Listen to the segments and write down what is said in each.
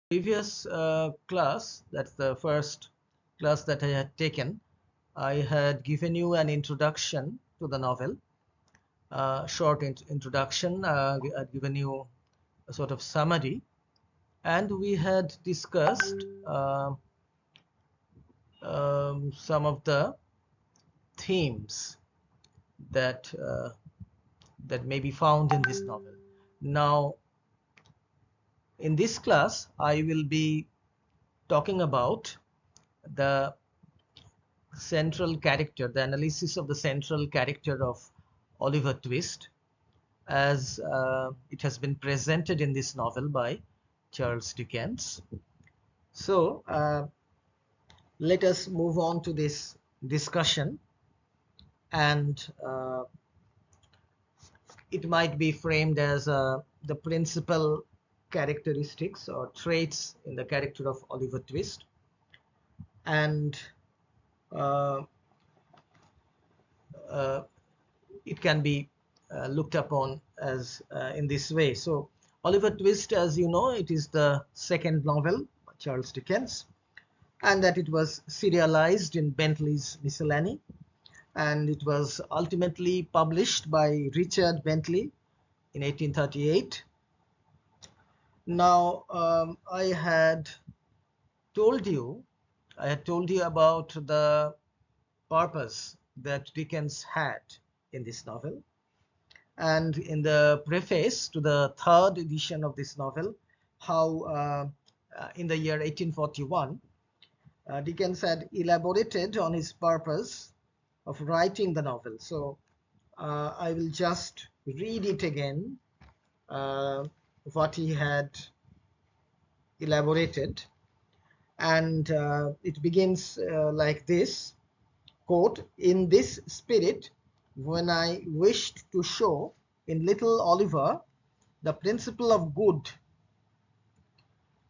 Previous class, that's the first class that I had taken, I had given you an introduction to the novel, short introduction. I'd given you a sort of summary, and we had discussed some of the themes that that may be found in this novel. Now, in this class, I will be talking about the central character, the analysis of the central character of Oliver Twist, as it has been presented in this novel by Charles Dickens. So let us move on to this discussion, and it might be framed as the principal characteristics or traits in the character of Oliver Twist, and it can be looked upon as in this way. So Oliver Twist, as you know, it is the second novel by Charles Dickens, and that it was serialized in Bentley's Miscellany, and it was ultimately published by Richard Bentley in 1838. Now, I had told you about the purpose that Dickens had in this novel, and in the preface to the third edition of this novel, how in the year 1841 Dickens had elaborated on his purpose of writing the novel. So I will just read it again, what he had elaborated, and it begins like this, quote, "In this spirit, when I wished to show in little Oliver the principle of good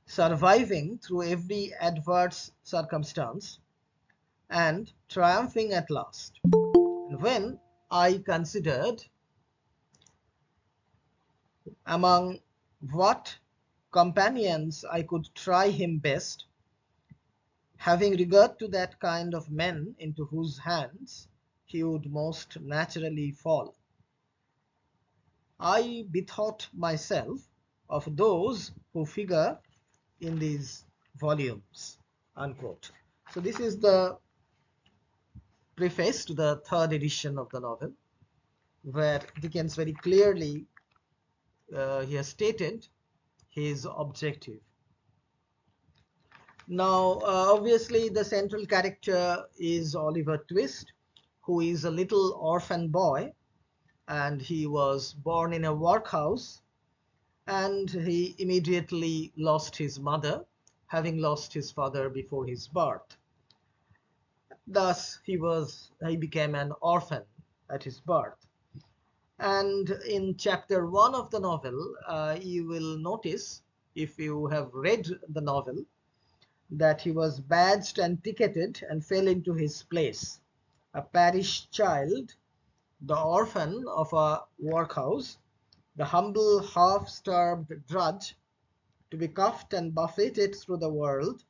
surviving through every adverse circumstance and triumphing at last, and when I considered among what companions I could try him best, having regard to that kind of men into whose hands he would most naturally fall, I bethought myself of those who figure in these volumes," unquote. So this is the preface to the third edition of the novel, where Dickens very clearly he has stated his objective. Now, obviously, the central character is Oliver Twist, who is a little orphan boy, and he was born in a workhouse, and he immediately lost his mother, having lost his father before his birth. Thus, he became an orphan at his birth. And in chapter 1 of the novel, you will notice, if you have read the novel, that he was badged and ticketed and fell into his place, a parish child, the orphan of a workhouse, the humble half-starved drudge, to be cuffed and buffeted through the world,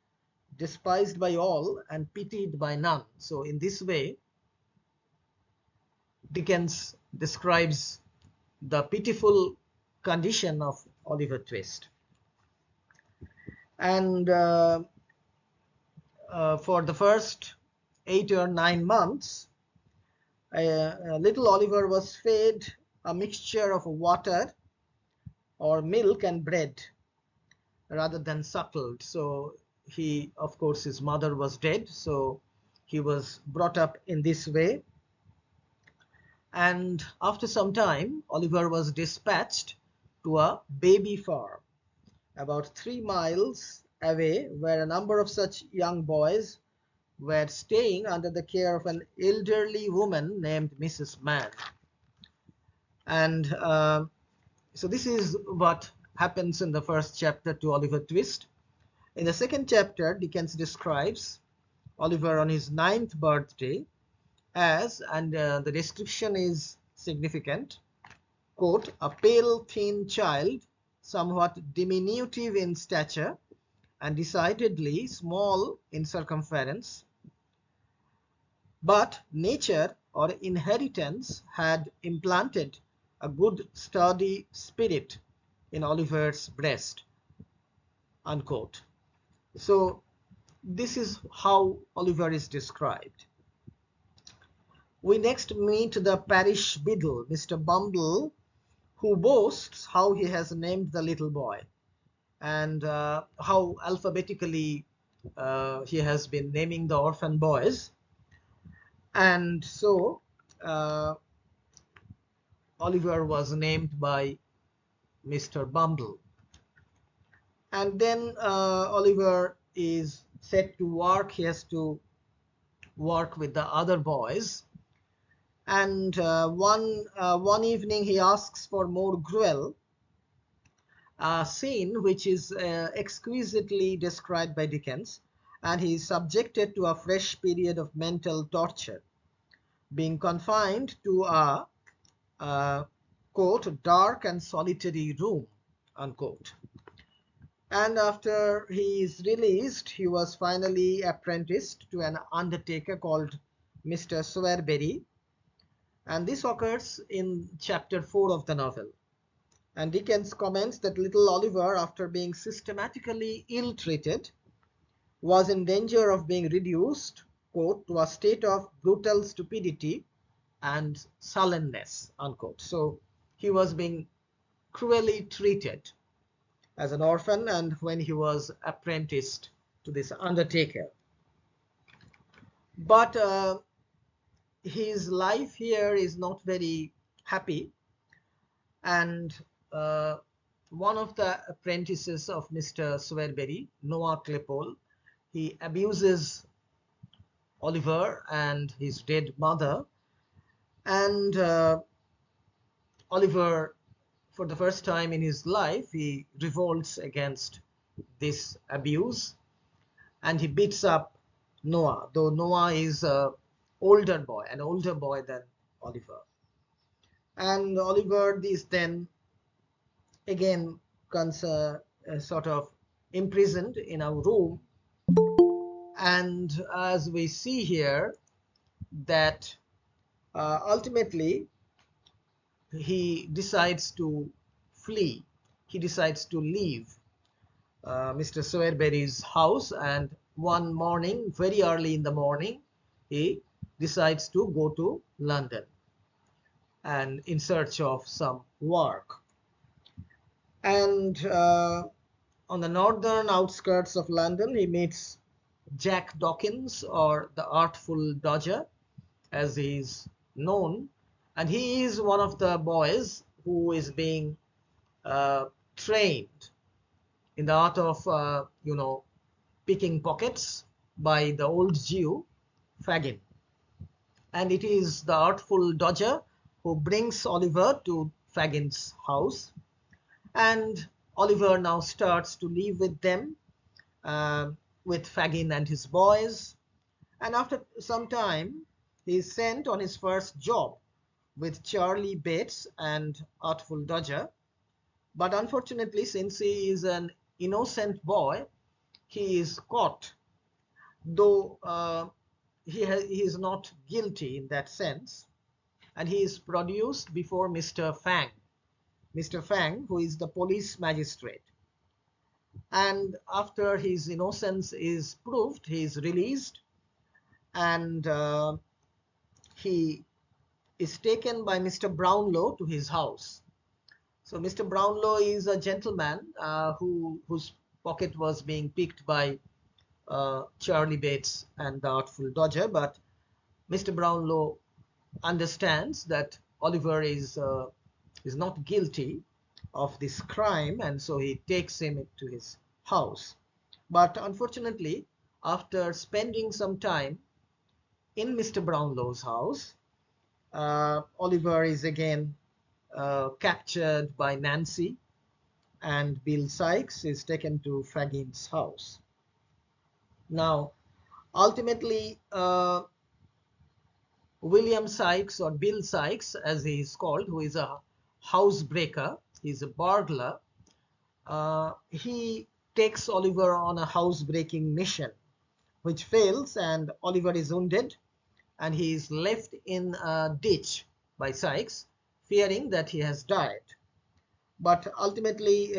despised by all and pitied by none. So in this way, Dickens describes the pitiful condition of Oliver Twist. And for the first 8 or 9 months, little Oliver was fed a mixture of water or milk and bread rather than suckled. So he, of course, his mother was dead, so he was brought up in this way. And after some time, Oliver was dispatched to a baby farm about 3 miles away, where a number of such young boys were staying under the care of an elderly woman named Mrs. Mann. And so this is what happens in the first chapter to Oliver Twist. In the second chapter, Dickens describes Oliver on his 9th birthday as, and the description is significant, quote, "a pale, thin child, somewhat diminutive in stature, and decidedly small in circumference, but nature or inheritance had implanted a good sturdy spirit in Oliver's breast, unquote. So this is how Oliver is described. We next meet the parish beadle, Mr. Bumble, who boasts how he has named the little boy, and how alphabetically he has been naming the orphan boys. And so Oliver was named by Mr. Bumble. And then Oliver is set to work. He has to work with the other boys. And one evening he asks for more gruel, a scene which is exquisitely described by Dickens, and he is subjected to a fresh period of mental torture, being confined to a quote, dark and solitary room, unquote. And after he is released, he was finally apprenticed to an undertaker called Mr. Sowerberry, and this occurs in chapter 4 of the novel. And Dickens comments that little Oliver, after being systematically ill-treated, was in danger of being reduced, quote, to a state of brutal stupidity and sullenness, unquote. So he was being cruelly treated as an orphan and when he was apprenticed to this undertaker. But his life here is not very happy, and one of the apprentices of Mr. Sowerberry, Noah Claypole, he abuses Oliver and his dead mother, and Oliver, for the first time in his life, he revolts against this abuse and he beats up Noah, though Noah is an older boy than Oliver. And Oliver is then again sort of imprisoned in a room, and as we see here that ultimately he decides to flee, he decides to leave Mr. Sowerberry's house, and one morning, very early in the morning, he decides to go to London and in search of some work. And on the northern outskirts of London, he meets Jack Dawkins, or the Artful Dodger, as he is known, and he is one of the boys who is being trained in the art of, picking pockets by the old Jew, Fagin. And it is the Artful Dodger who brings Oliver to Fagin's house. And Oliver now starts to live with them, with Fagin and his boys. And after some time, he is sent on his first job with Charlie Bates and Artful Dodger. But unfortunately, since he is an innocent boy, he is caught, though he is not guilty in that sense, and he is produced before Mr. Fang, who is the police magistrate. And after his innocence is proved, he is released, and he is taken by Mr. Brownlow to his house. So Mr. Brownlow is a gentleman whose pocket was being picked by Charlie Bates and the Artful Dodger, but Mr. Brownlow understands that Oliver is not guilty of this crime, and so he takes him to his house. But unfortunately, after spending some time in Mr. Brownlow's house, Oliver is again captured by Nancy, and Bill Sykes is taken to Fagin's house. Now, ultimately, William Sykes, or Bill Sykes as he is called, who is a housebreaker, he's a burglar, he takes Oliver on a housebreaking mission, which fails, and Oliver is wounded, and he is left in a ditch by Sikes, fearing that he has died. But ultimately,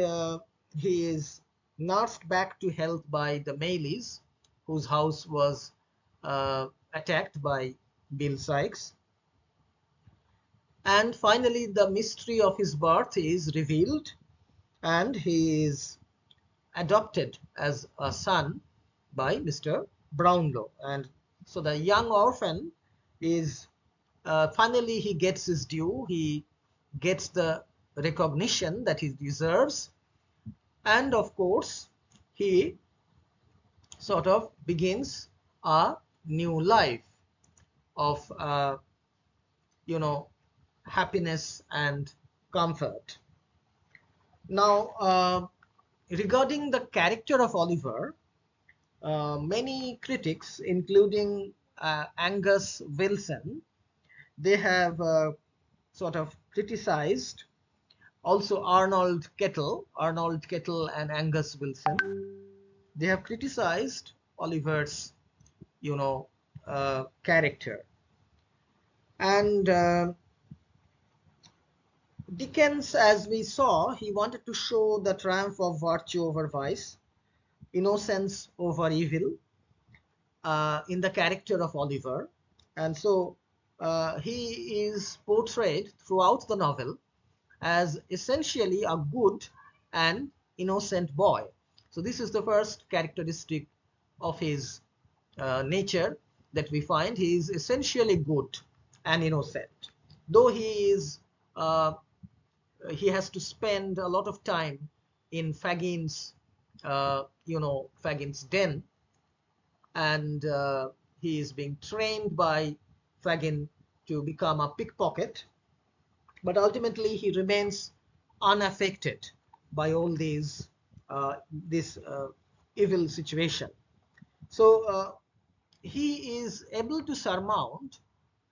he is nursed back to health by the Maylies, whose house was attacked by Bill Sikes. And finally, the mystery of his birth is revealed, and he is adopted as a son by Mr. Brownlow. And so the young orphan is finally, he gets his due, he gets the recognition that he deserves, and of course he sort of begins a new life of happiness and comfort. Now, regarding the character of Oliver, many critics, including Angus Wilson, they have sort of criticized, also Arnold Kettle and Angus Wilson, they have criticized Oliver's character. And Dickens, as we saw, he wanted to show the triumph of virtue over vice, innocence over evil, in the character of Oliver. And so he is portrayed throughout the novel as essentially a good and innocent boy. So this is the first characteristic of his nature that we find. He is essentially good and innocent, though he has to spend a lot of time in Fagin's Fagin's den, and he is being trained by Fagin to become a pickpocket, but ultimately he remains unaffected by all this evil situation. So he is able to surmount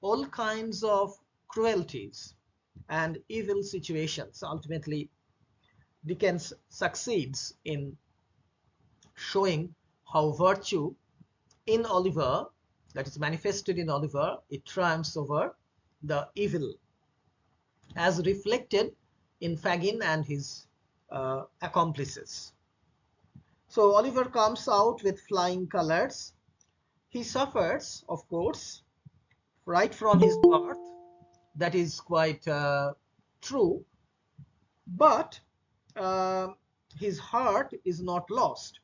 all kinds of cruelties and evil situations. Ultimately, Dickens succeeds in showing how virtue in Oliver, that is manifested in Oliver, it triumphs over the evil, as reflected in Fagin and his accomplices. So Oliver comes out with flying colors. He suffers, of course, right from his birth. That is quite true. But his heart is not lost,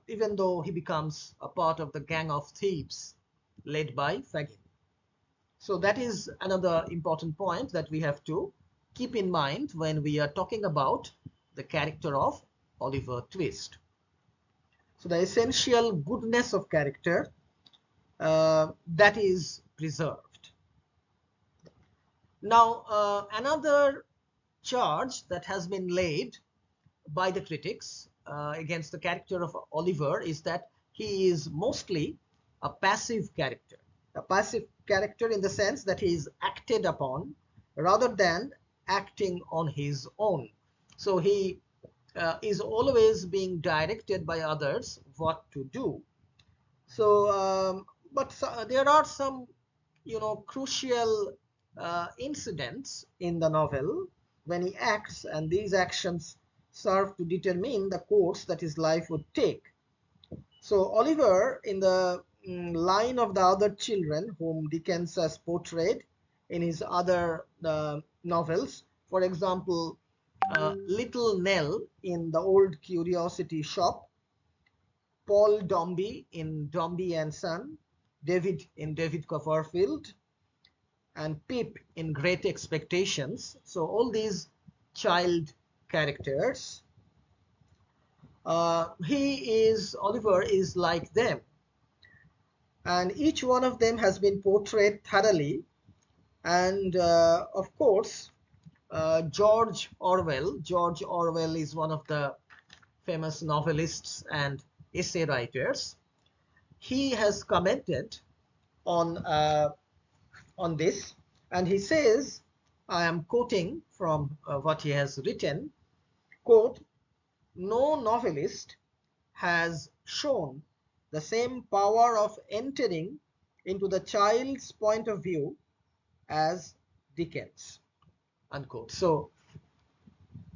even though he becomes a part of the gang of thieves led by Fagin. So that is another important point that we have to keep in mind when we are talking about the character of Oliver Twist. So the essential goodness of character that is preserved. Now, another charge that has been laid by the critics against the character of Oliver is that he is mostly a passive character. A passive character in the sense that he is acted upon rather than acting on his own. So he is always being directed by others what to do. So, but there are some, crucial incidents in the novel when he acts, and these actions serve to determine the course that his life would take. So Oliver, in the line of the other children whom Dickens has portrayed in his other novels, for example, Little Nell in The Old Curiosity Shop, Paul Dombey in Dombey and Son, David in David Copperfield, and Pip in Great Expectations. So all these child characters, Oliver is like them, and each one of them has been portrayed thoroughly. And of course, George Orwell is one of the famous novelists and essay writers. He has commented on this, and he says, I am quoting from what he has written, quote, no novelist has shown the same power of entering into the child's point of view as Dickens, unquote. So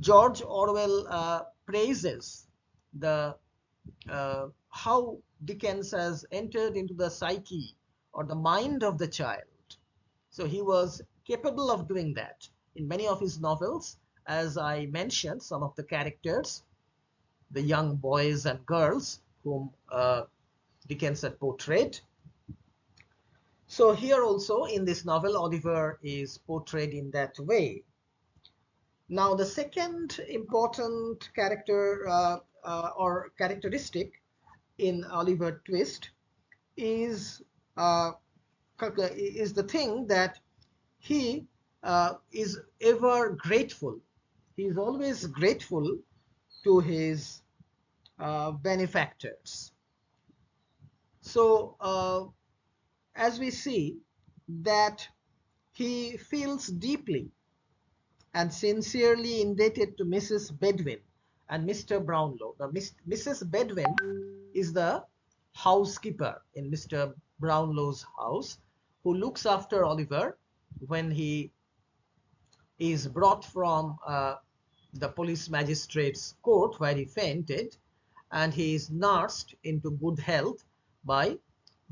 George Orwell praises the how Dickens has entered into the psyche or the mind of the child. So he was capable of doing that. In many of his novels, as I mentioned, some of the characters, the young boys and girls whom Dickens had portrayed. So here also in this novel, Oliver is portrayed in that way. Now the second important character or characteristic in Oliver Twist is the thing that he is ever grateful. He is always grateful to his benefactors. So as we see that he feels deeply and sincerely indebted to Mrs. Bedwin and Mr. Brownlow. Mrs. Bedwin is the housekeeper in Mr. Brownlow's house, who looks after Oliver when he is brought from the police magistrate's court where he fainted, and he is nursed into good health by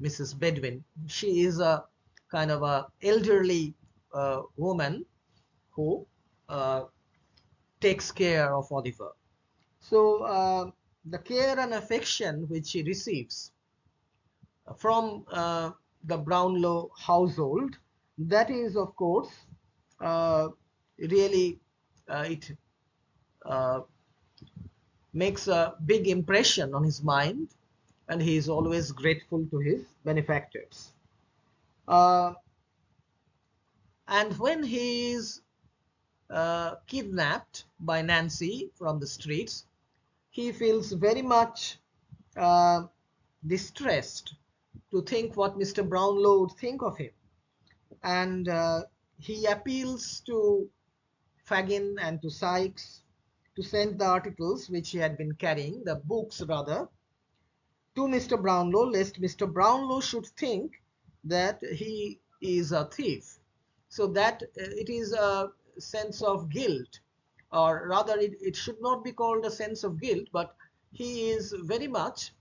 Mrs. Bedwin. She is a kind of a elderly woman who takes care of Oliver. So the care and affection which he receives from the Brownlow household, that is of course really it makes a big impression on his mind, and he is always grateful to his benefactors. And when he is kidnapped by Nancy from the streets, he feels very much distressed to think what Mr. Brownlow would think of him. And he appeals to Fagin and to Sykes to send the articles which he had been carrying, the books rather, to Mr. Brownlow, lest Mr. Brownlow should think that he is a thief. So that it is a sense of guilt, or rather it should not be called a sense of guilt, but he is very much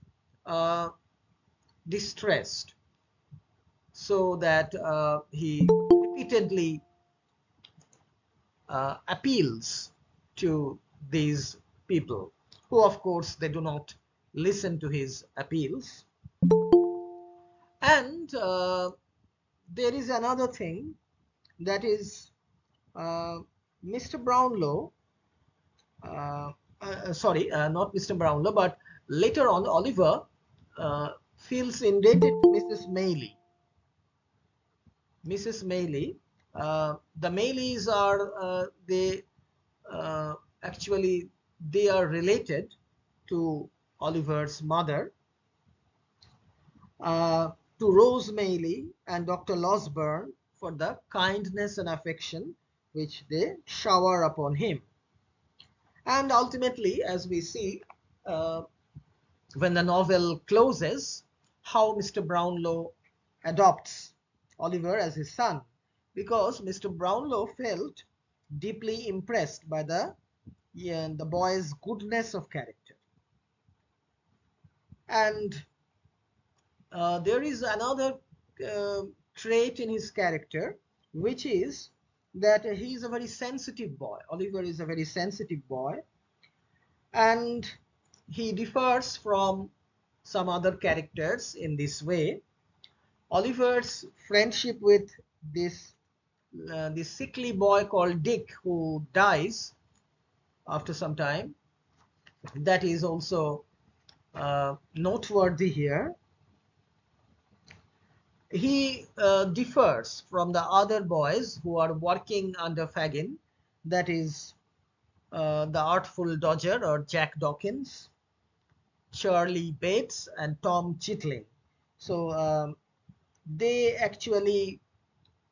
distressed, so that he repeatedly appeals to these people, who of course they do not listen to his appeals. And there is another thing, that is Mr. Brownlow, not Mr. Brownlow, but later on Oliver feels indebted to Mrs. Maylie. Mrs. Maylie, the Maylies are actually they are related to Oliver's mother, to Rose Maylie and Dr. Losburn, for the kindness and affection which they shower upon him. And ultimately, as we see when the novel closes, how Mr. Brownlow adopts Oliver as his son, because Mr. Brownlow felt deeply impressed by the boy's goodness of character. And there is another trait in his character, which is that he is a very sensitive boy. Oliver is a very sensitive boy, and he differs from some other characters in this way. Oliver's friendship with this sickly boy called Dick, who dies after some time, that is also noteworthy here. He differs from the other boys who are working under Fagin, that is the Artful Dodger or Jack Dawkins, Charlie Bates and Tom Chitling. So they actually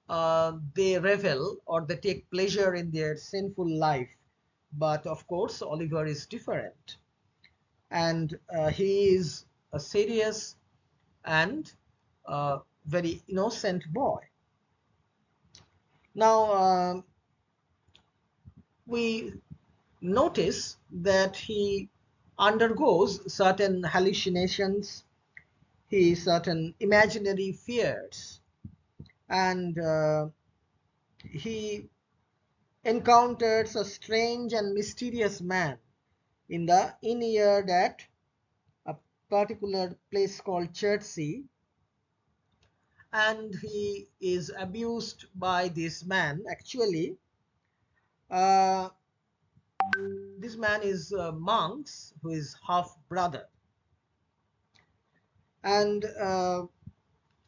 they revel or they take pleasure in their sinful life, but of course Oliver is different. and he is a serious and very innocent boy. Now we notice that he undergoes certain hallucinations, certain imaginary fears, and he encounters a strange and mysterious man in the inn-yard at a particular place called Chertsey, and he is abused by this man. Actually, uh, this man is Monk's, who is half brother, and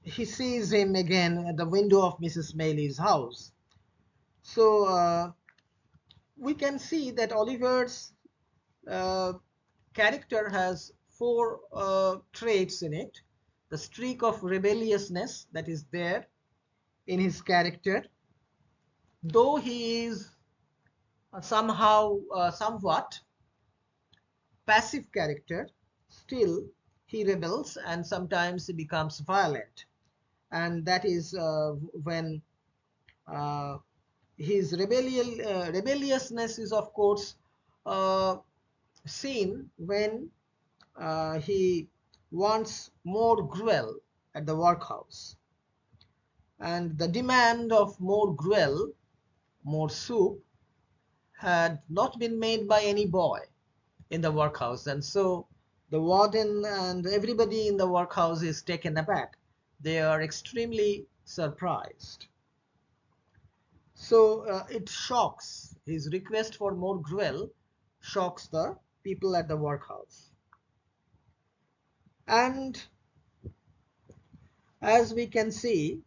he sees him again at the window of Mrs. Maylie's house. So we can see that Oliver's uh, character has four traits in it. The streak of rebelliousness that is there in his character, though he is somewhat passive character, still he rebels and sometimes he becomes violent, and that is when uh, his rebelliousness is of course uh, seen when he wants more gruel at the workhouse, and the demand of more gruel, more soup, had not been made by any boy in the workhouse, and so the warden and everybody in the workhouse is taken aback. They are extremely surprised. So it shocks, his request for more gruel shocks the people at the workhouse. And as we can see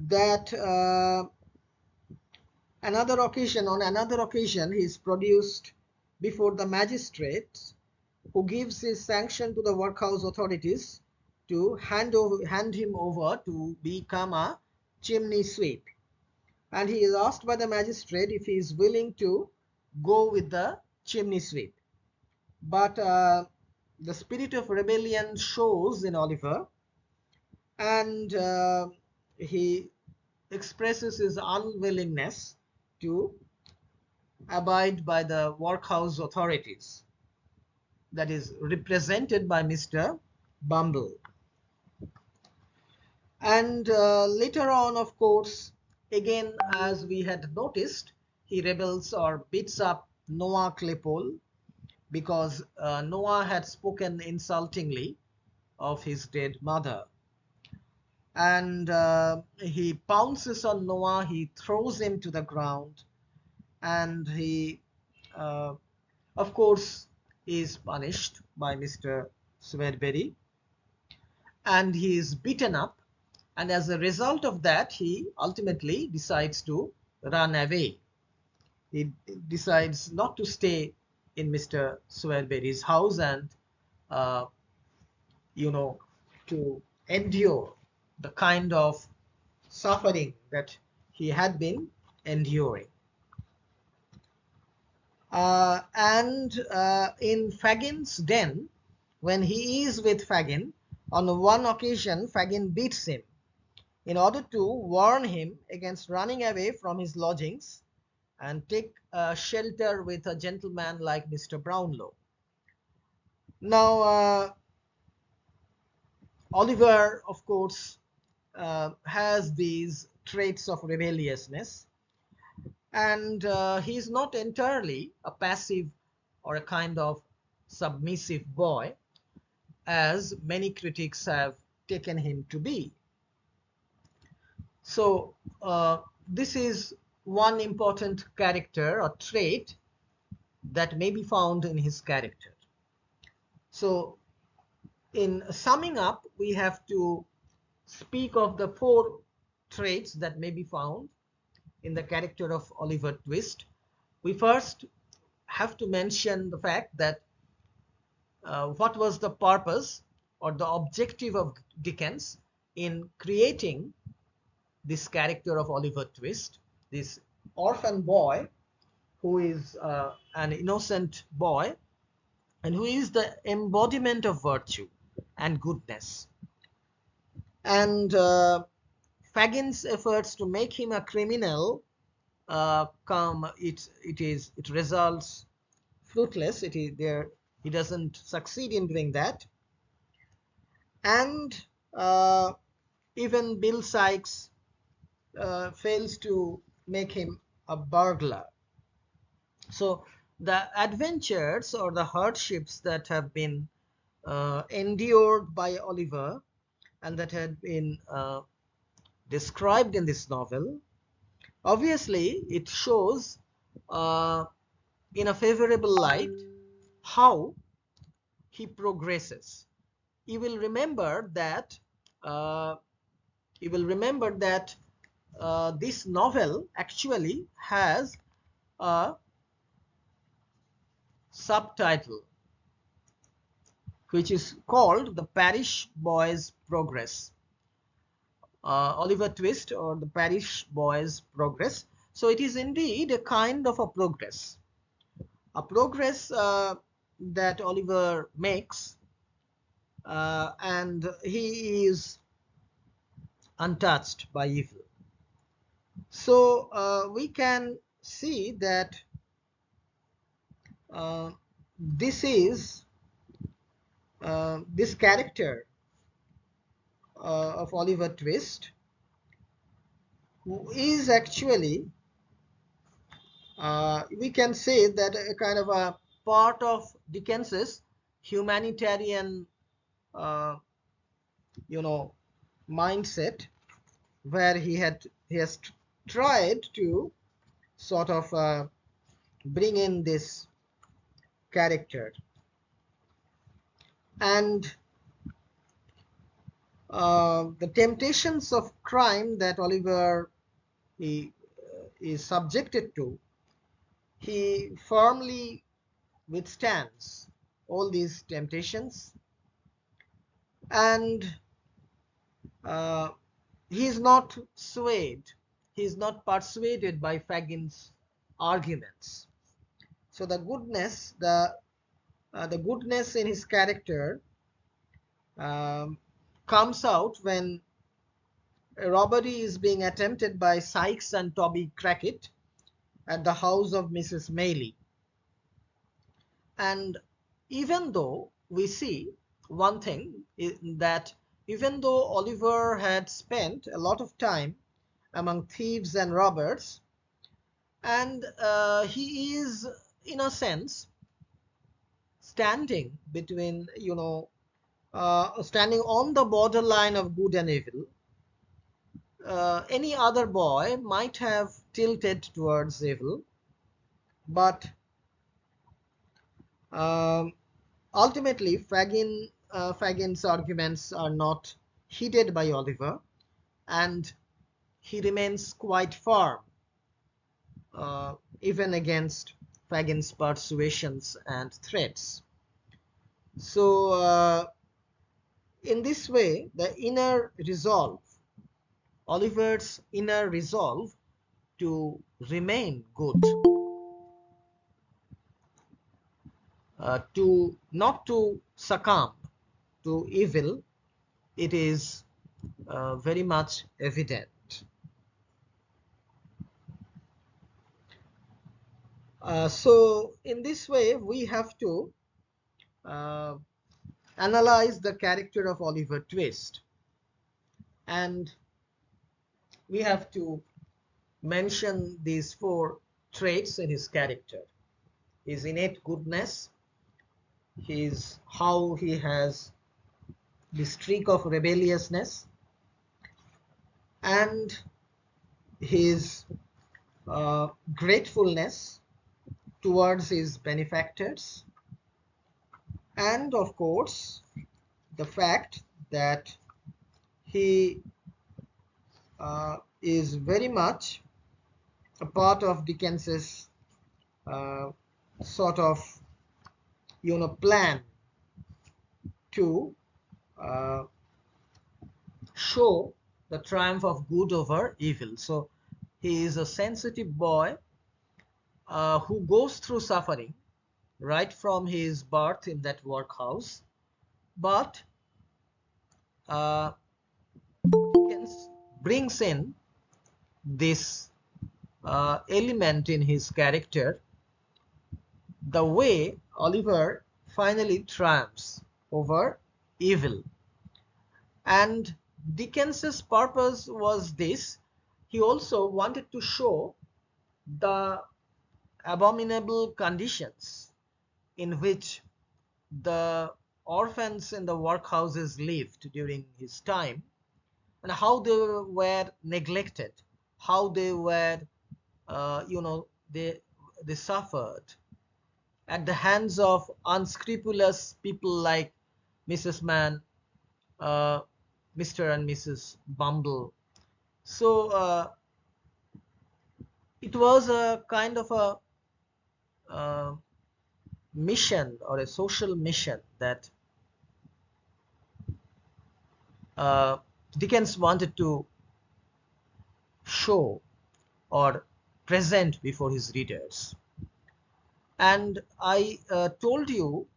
that on another occasion he is produced before the magistrate, who gives his sanction to the workhouse authorities to hand him over to become a chimney sweep, and he is asked by the magistrate if he is willing to go with the chimney sweep. But the spirit of rebellion shows in Oliver, and he expresses his unwillingness to abide by the workhouse authorities, that is represented by Mr. Bumble. And later on, of course, again, as we had noticed, he rebels or beats up Noah Claypole because Noah had spoken insultingly of his dead mother. And he pounces on Noah, he throws him to the ground, and he, of course, is punished by Mr. Swearberry, and he is beaten up, and as a result of that he ultimately decides to run away. He decides not to stay in Mr. Swearberry's house and to endure the kind of suffering that he had been enduring. And in Fagin's den, when he is with Fagin, on one occasion Fagin beats him in order to warn him against running away from his lodgings and take shelter with a gentleman like Mr. Brownlow. Now, Oliver, of course, has these traits of rebelliousness, and he is not entirely a passive or a kind of submissive boy, as many critics have taken him to be. So this is one important character or trait that may be found in his character. So in summing up, we have to speak of the four traits that may be found in the character of Oliver Twist. We first have to mention the fact that what was the purpose or the objective of Dickens in creating this character of Oliver Twist, this orphan boy who is an innocent boy and who is the embodiment of virtue and goodness. And Fagin's efforts to make him a criminal it results fruitless. He doesn't succeed in doing that. And even Bill Sikes fails to make him a burglar. So the adventures or the hardships that have been endured by Oliver and that had been described in this novel, obviously it shows in a favorable light how he progresses. You will remember that this novel actually has a subtitle which is called The Parish Boy's Progress. Oliver Twist or The Parish Boy's Progress. So it is indeed a kind of a progress that Oliver makes, and he is untouched by evil. So we can see that this character of Oliver Twist, who is actually we can say that a kind of a part of Dickens's humanitarian mindset, where he has tried to sort of bring in this character. And the temptations of crime that Oliver is subjected to, he firmly withstands all these temptations, and he is not swayed, he is not persuaded by Fagin's arguments. So the goodness in his character comes out when a robbery is being attempted by Sikes and Toby Crackit at the house of Mrs. Maylie. And even though we see one thing, that even though Oliver had spent a lot of time among thieves and robbers, and he is in a sense standing between, standing on the borderline of good and evil, any other boy might have tilted towards evil, but ultimately Fagin's arguments are not heeded by Oliver, and he remains quite firm even against Fagin's persuasions and threats. So in this way, the inner resolve, Oliver's inner resolve to remain good, to not to succumb to evil, it is very much evident. So in this way, we have to analyze the character of Oliver Twist, and we have to mention these 4 traits in his character: his innate goodness, how he has the streak of rebelliousness, and his gratefulness towards his benefactors, and of course the fact that he is very much a part of Dickens's sort of plan to show the triumph of good over evil. So he is a sensitive boy who goes through suffering right from his birth in that workhouse, but Dickens brings in this element in his character, the way Oliver finally triumphs over evil. And Dickens's purpose was this: he also wanted to show the abominable conditions in which the orphans in the workhouses lived during his time, and how they were neglected, how they were, they suffered at the hands of unscrupulous people like Mrs. Mann, uh, Mr. and Mrs. Bumble. So it was a kind of a uh, mission, or a social mission, that uh, Dickens wanted to show or present before his readers. And I told you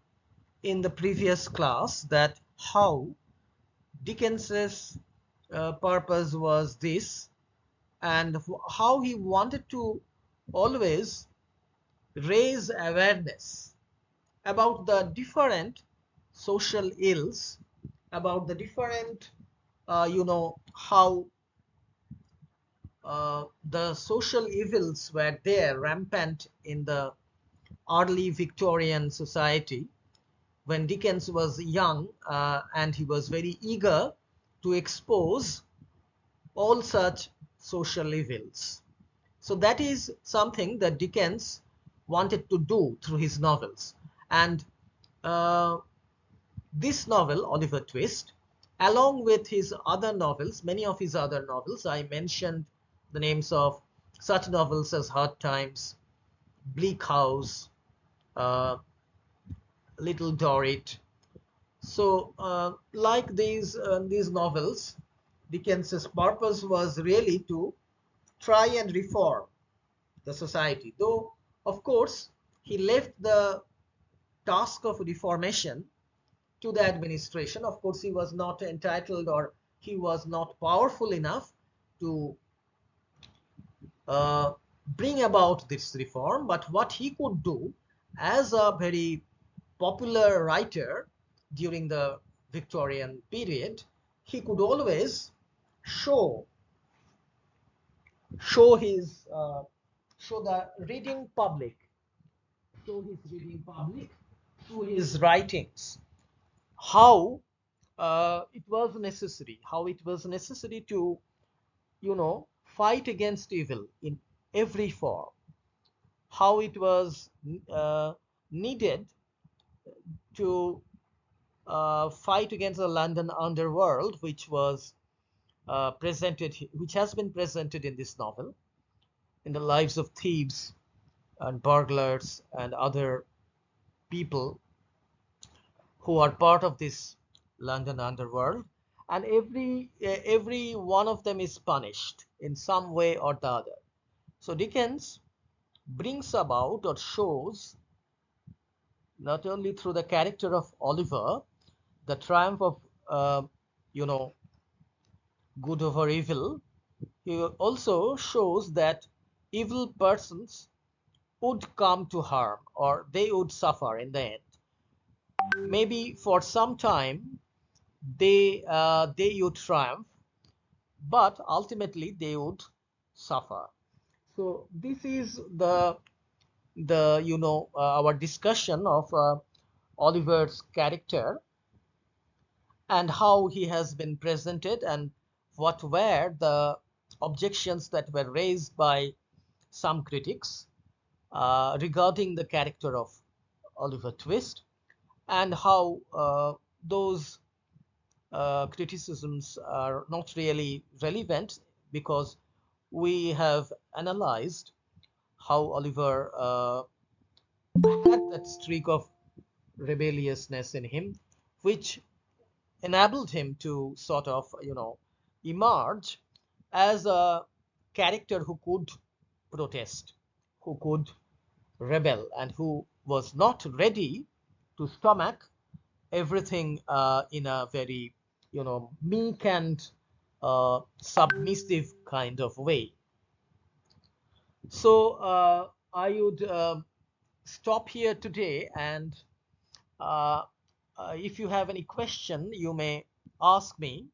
in the previous class that how Dickens's purpose was this, and how he wanted to always raise awareness about the different social ills, about the different, how the social evils were there rampant in the early Victorian society when Dickens was young, and he was very eager to expose all such social evils. So that is something that Dickens wanted to do through his novels. And uh, this novel, Oliver Twist, along with his other novels, many of his other novels, I mentioned the names of such novels as Hard Times, Bleak House, uh, Little Dorrit. So, like these novels, Dickens's purpose was really to try and reform the society. Though, of course, he left the task of reformation to the administration. Of course, he was not entitled, or he was not powerful enough to uh, bring about this reform. But what he could do as a very popular writer during the Victorian period, he could always show show his show the reading public, show his reading public through his writings, how it was necessary to, fight against evil in every form, how it was needed to fight against the London underworld, which has been presented in this novel, in the lives of thieves and burglars and other people who are part of this London underworld, and every one of them is punished in some way or the other. So Dickens brings about, or shows, not only through the character of Oliver, the triumph of you know good over evil. He also shows that evil persons would come to harm, or they would suffer in the end. Maybe for some time they would triumph, but ultimately they would suffer. So this is our discussion of Oliver's character, and how he has been presented, and what were the objections that were raised by some critics regarding the character of Oliver Twist, and how those criticisms are not really relevant, because we have analyzed how Oliver had that streak of rebelliousness in him, which enabled him to sort of, emerge as a character who could protest, who could rebel, and who was not ready to stomach everything in a very, meek and submissive kind of way. So I would stop here today, and if you have any question, you may ask me.